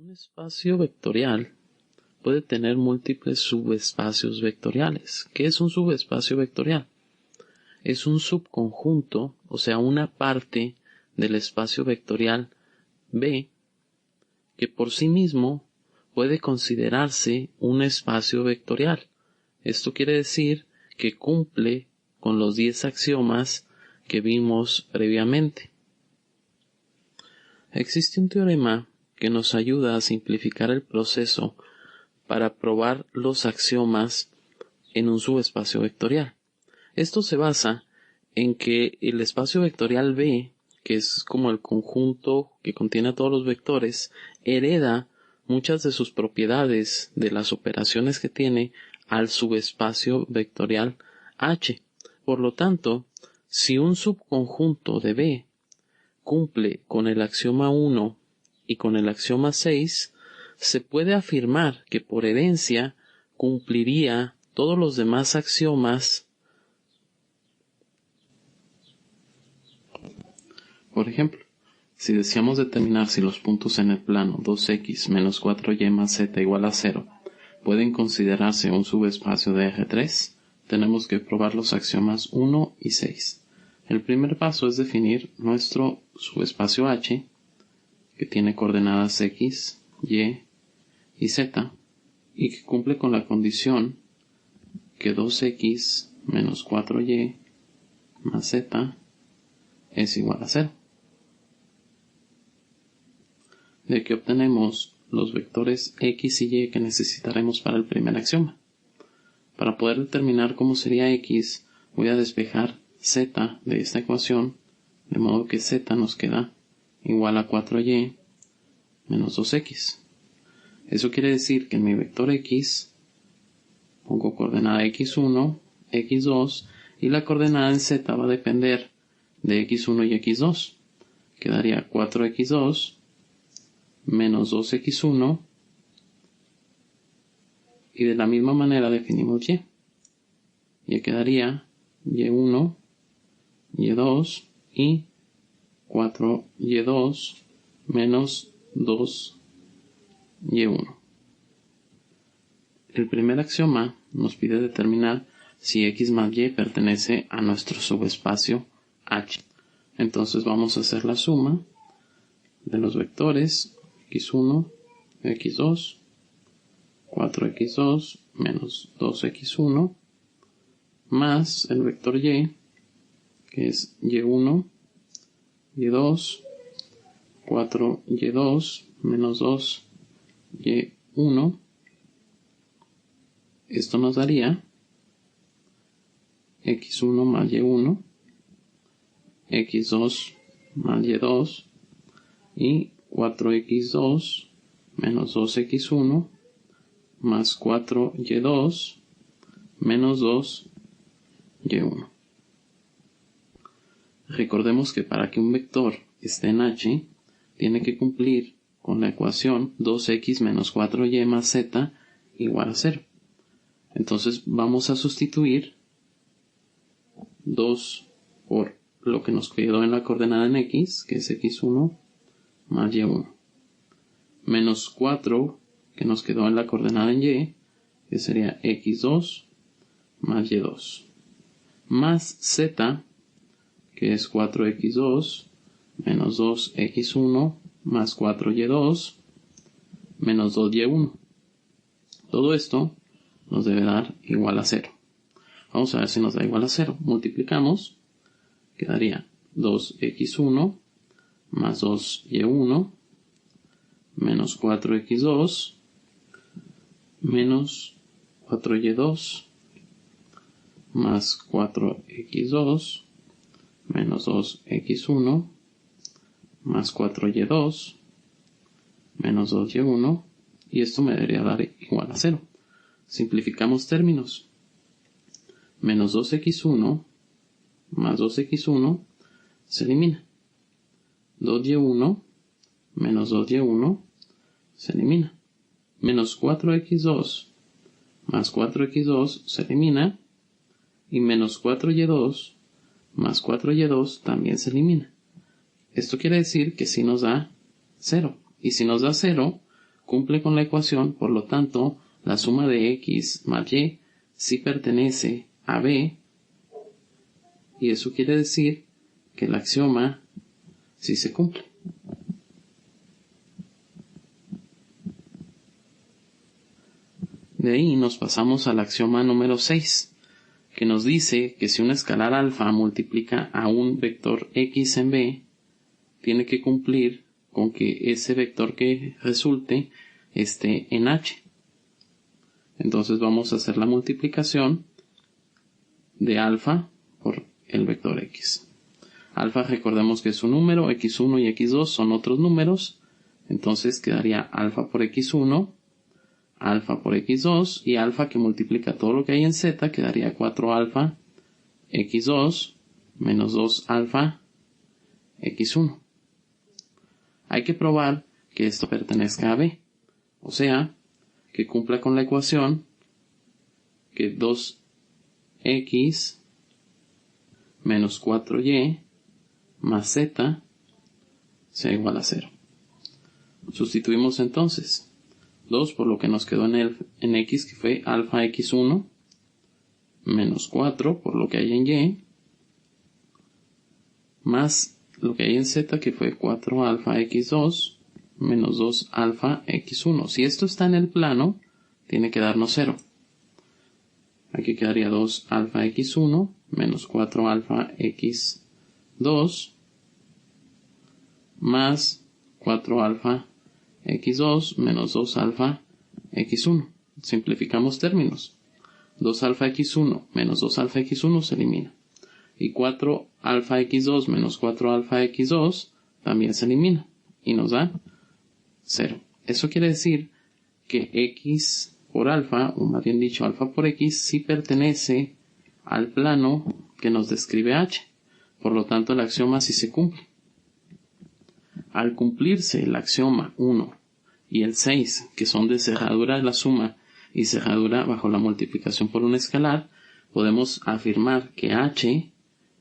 Un espacio vectorial puede tener múltiples subespacios vectoriales. ¿Qué es un subespacio vectorial? Es un subconjunto, o sea, una parte del espacio vectorial B que por sí mismo puede considerarse un espacio vectorial. Esto quiere decir que cumple con los 10 axiomas que vimos previamente. Existe un teorema que nos ayuda a simplificar el proceso para probar los axiomas en un subespacio vectorial. Esto se basa en que el espacio vectorial B, que es como el conjunto que contiene a todos los vectores, hereda muchas de sus propiedades de las operaciones que tiene al subespacio vectorial H. Por lo tanto, si un subconjunto de B cumple con el axioma 1 y con el axioma 6, se puede afirmar que por herencia cumpliría todos los demás axiomas. Por ejemplo, si deseamos determinar si los puntos en el plano 2x menos 4y más z igual a 0 pueden considerarse un subespacio de eje 3, tenemos que probar los axiomas 1 y 6. El primer paso es definir nuestro subespacio H, que tiene coordenadas x, y y z, y que cumple con la condición que 2x menos 4y más z es igual a 0. De que obtenemos los vectores x y y que necesitaremos para el primer axioma. Para poder determinar cómo sería x, voy a despejar z de esta ecuación, de modo que z nos queda igual a 4y menos 2x. Eso quiere decir que en mi vector x pongo coordenada x1, x2 y la coordenada en z va a depender de x1 y x2. Quedaría 4x2 menos 2x1 y de la misma manera definimos y. Y quedaría y1, y2 y 4y2 menos 2y1. El primer axioma nos pide determinar si x más y pertenece a nuestro subespacio H. Entonces vamos a hacer la suma de los vectores x1, x2, 4x2 menos 2x1 más el vector y, que es y1, y2, 4y2 menos 2y1. Esto nos daría x1 más y1, x2 más y2 y 4x2 menos 2x1 más 4y2 menos 2y1. Recordemos que para que un vector esté en H, tiene que cumplir con la ecuación 2x menos 4y más z igual a 0. Entonces vamos a sustituir 2 por lo que nos quedó en la coordenada en x, que es x1 más y1, menos 4 que nos quedó en la coordenada en y, que sería x2 más y2, más z, que es 4x2 menos 2x1 más 4y2 menos 2y1. Todo esto nos debe dar igual a 0. Vamos a ver si nos da igual a 0. Multiplicamos, quedaría 2x1 más 2y1 menos 4x2 menos 4y2 más 4x2 menos 2x1 más 4y2 menos 2y1, y esto me debería dar igual a 0. Simplificamos términos. Menos 2x1 más 2x1 se elimina. 2y1 menos 2y1 se elimina. Menos 4x2 más 4x2 se elimina. Y menos 4y2 más 4y2 también se elimina. Esto quiere decir que si nos da 0. Y si nos da 0, cumple con la ecuación, por lo tanto, la suma de x más y sí pertenece a b, y eso quiere decir que el axioma sí se cumple. De ahí nos pasamos al axioma número 6, que nos dice que si una escalar alfa multiplica a un vector x en b, tiene que cumplir con que ese vector que resulte esté en h. Entonces vamos a hacer la multiplicación de alfa por el vector x. Alfa, recordemos que es un número, x1 y x2 son otros números, entonces quedaría alfa por x1, alfa por x2, y alfa, que multiplica todo lo que hay en z, quedaría 4 alfa x2 menos 2 alfa x1. Hay que probar que esto pertenezca a b, o sea, que cumpla con la ecuación que 2x menos 4y más z sea igual a 0. Sustituimos entonces 2 por lo que nos quedó en x, que fue alfa x1, menos 4 por lo que hay en y, más lo que hay en z, que fue 4 alfa x2, menos 2 alfa x1. Si esto está en el plano, tiene que darnos 0. Aquí quedaría 2 alfa x1, menos 4 alfa x2, más 4 alfa x2, menos 2 alfa x1. Simplificamos términos. 2 alfa x1 menos 2 alfa x1 se elimina. Y 4 alfa x2 menos 4 alfa x2 también se elimina. Y nos da 0. Eso quiere decir que x por alfa, o más bien dicho alfa por x, sí pertenece al plano que nos describe h. Por lo tanto, el axioma sí se cumple. Al cumplirse el axioma 1 y el 6, que son de cerradura de la suma y cerradura bajo la multiplicación por un escalar, podemos afirmar que h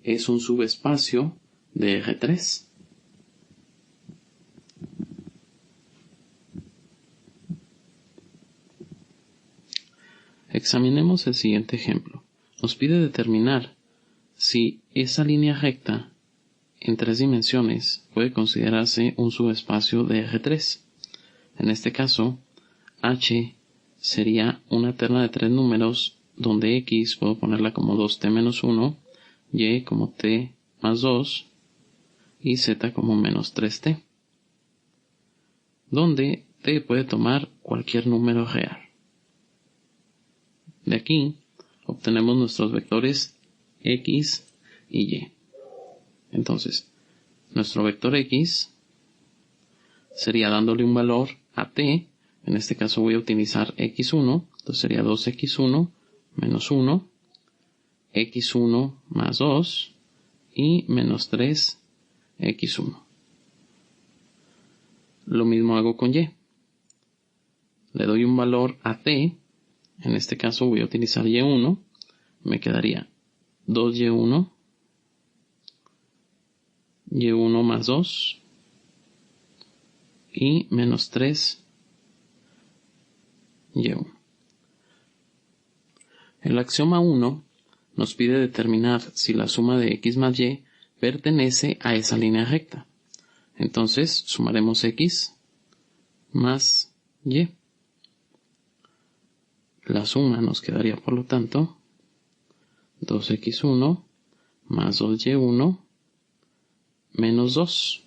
es un subespacio de R3. Examinemos el siguiente ejemplo. Nos pide determinar si esa línea recta en 3 dimensiones puede considerarse un subespacio de R3. En este caso, h sería una terna de 3 números donde x puedo ponerla como 2t menos 1, y como t más 2 y z como menos 3t, donde t puede tomar cualquier número real. De aquí obtenemos nuestros vectores x y y. Entonces, nuestro vector x sería dándole un valor a t. En este caso voy a utilizar x1, entonces sería 2x1 menos 1, x1 más 2 y menos 3x1. Lo mismo hago con y. Le doy un valor a t. En este caso voy a utilizar y1. Me quedaría 2y1, y1 más 2 y menos 3y1. El axioma 1 nos pide determinar si la suma de x más y pertenece a esa línea recta. Entonces sumaremos x más y. La suma nos quedaría, por lo tanto, 2x1 más 2y1 menos 2.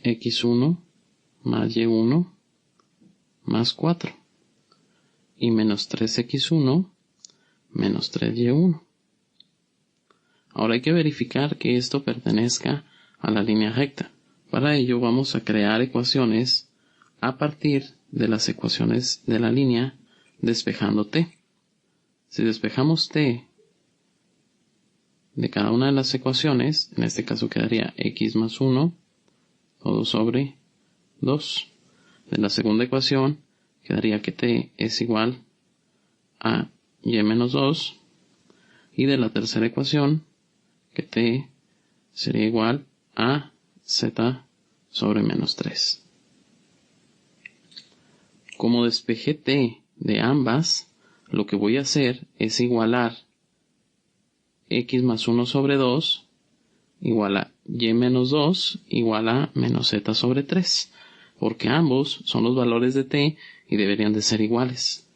x1 más y1 más 4. Y menos 3x1 menos 3y1. Ahora hay que verificar que esto pertenezca a la línea recta. Para ello vamos a crear ecuaciones a partir de las ecuaciones de la línea despejando t. Si despejamos t de cada una de las ecuaciones, en este caso quedaría x más 1, todo sobre 2. De la segunda ecuación quedaría que t es igual a y menos 2. Y de la tercera ecuación, que t sería igual a z sobre menos 3. Como despejé t de ambas, lo que voy a hacer es igualar x más 1 sobre 2 igual a y menos 2 igual a menos z sobre 3, porque ambos son los valores de t y deberían de ser iguales.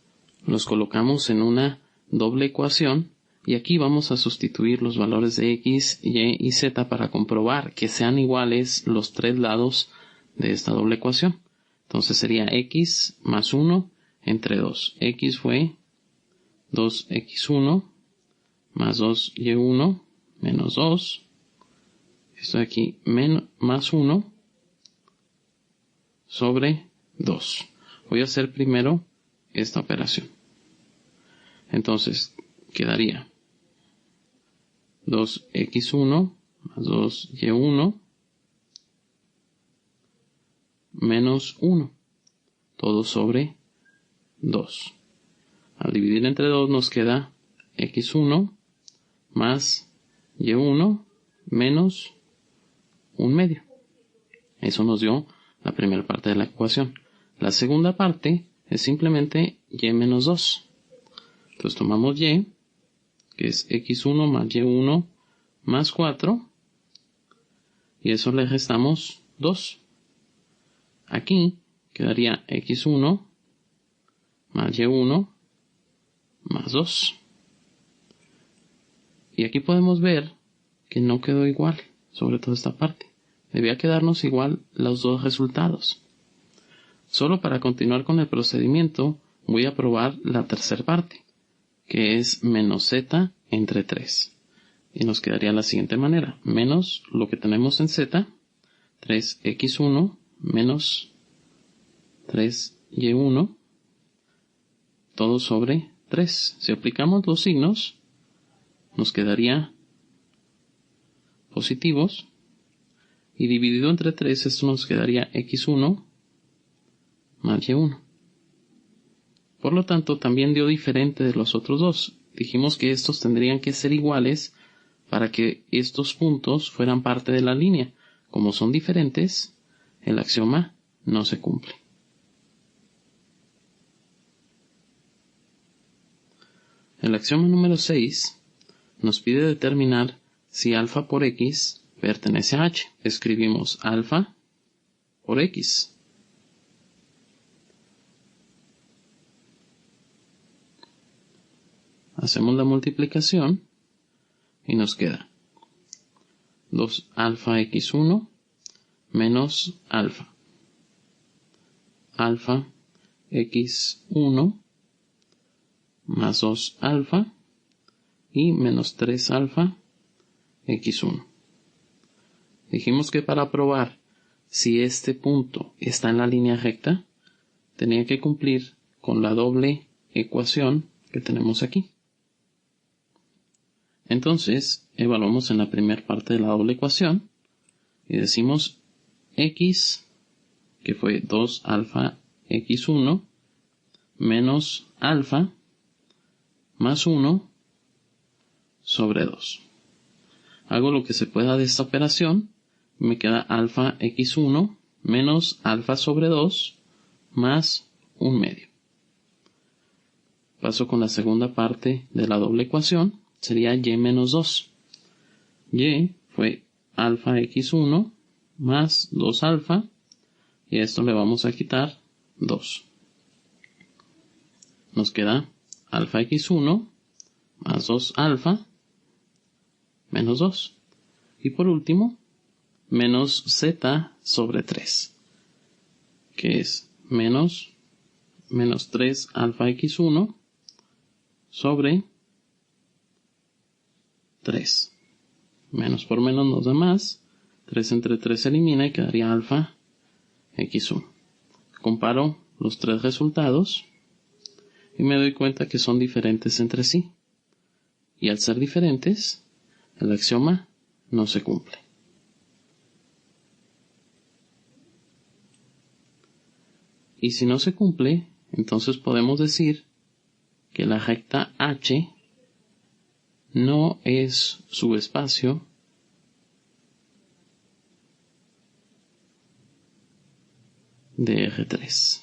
Los colocamos en una doble ecuación y aquí vamos a sustituir los valores de x, y y z para comprobar que sean iguales los tres lados de esta doble ecuación. Entonces sería x más 1 entre 2. X fue 2x1 más 2y1 menos 2. Esto de aquí más 1 sobre 2. Voy a hacer primero esta operación. Entonces quedaría 2x1 más 2y1 menos 1. Todo sobre 2. Al dividir entre 2 nos queda x1 más y1 menos 1/2. Eso nos dio la primera parte de la ecuación. La segunda parte es simplemente y menos 2. Entonces tomamos y, que es x1 más y1 más 4, y eso le restamos 2. Aquí quedaría x1 más y1 más 2. Y aquí podemos ver que no quedó igual sobre toda esta parte. Debía quedarnos igual los dos resultados. Solo para continuar con el procedimiento voy a probar la tercera parte, que es menos z entre 3. Y nos quedaría de la siguiente manera. Menos lo que tenemos en z, 3x1 menos 3y1, todo sobre 3. Si aplicamos los signos, nos quedaría positivos. Y dividido entre 3, esto nos quedaría x1 más y1. Por lo tanto, también dio diferente de los otros dos. Dijimos que estos tendrían que ser iguales para que estos puntos fueran parte de la línea. Como son diferentes, el axioma no se cumple. El axioma número 6 nos pide determinar si alfa por x pertenece a h. Escribimos alfa por x. Hacemos la multiplicación y nos queda 2 alfa x1 menos alfa. Alfa x1 más 2 alfa y menos 3 alfa x1. Dijimos que para probar si este punto está en la línea recta, tenía que cumplir con la doble ecuación que tenemos aquí. Entonces, evaluamos en la primera parte de la doble ecuación y decimos x, que fue 2 alfa x1, menos alfa, más 1 sobre 2. Hago lo que se pueda de esta operación. Me queda alfa x1 menos alfa sobre 2 más 1/2. Paso con la segunda parte de la doble ecuación. Sería y menos 2. Y fue alfa x1 más 2 alfa. Y a esto le vamos a quitar 2. Nos queda alfa x1 más 2 alfa menos 2. Y por último, menos z sobre 3, que es menos 3 alfa x1 sobre 3. Menos por menos nos da más. 3 entre 3 se elimina y quedaría alfa x1. Comparo los tres resultados y me doy cuenta que son diferentes entre sí. Y al ser diferentes, el axioma no se cumple. Y si no se cumple, entonces podemos decir que la recta H no es subespacio de R3.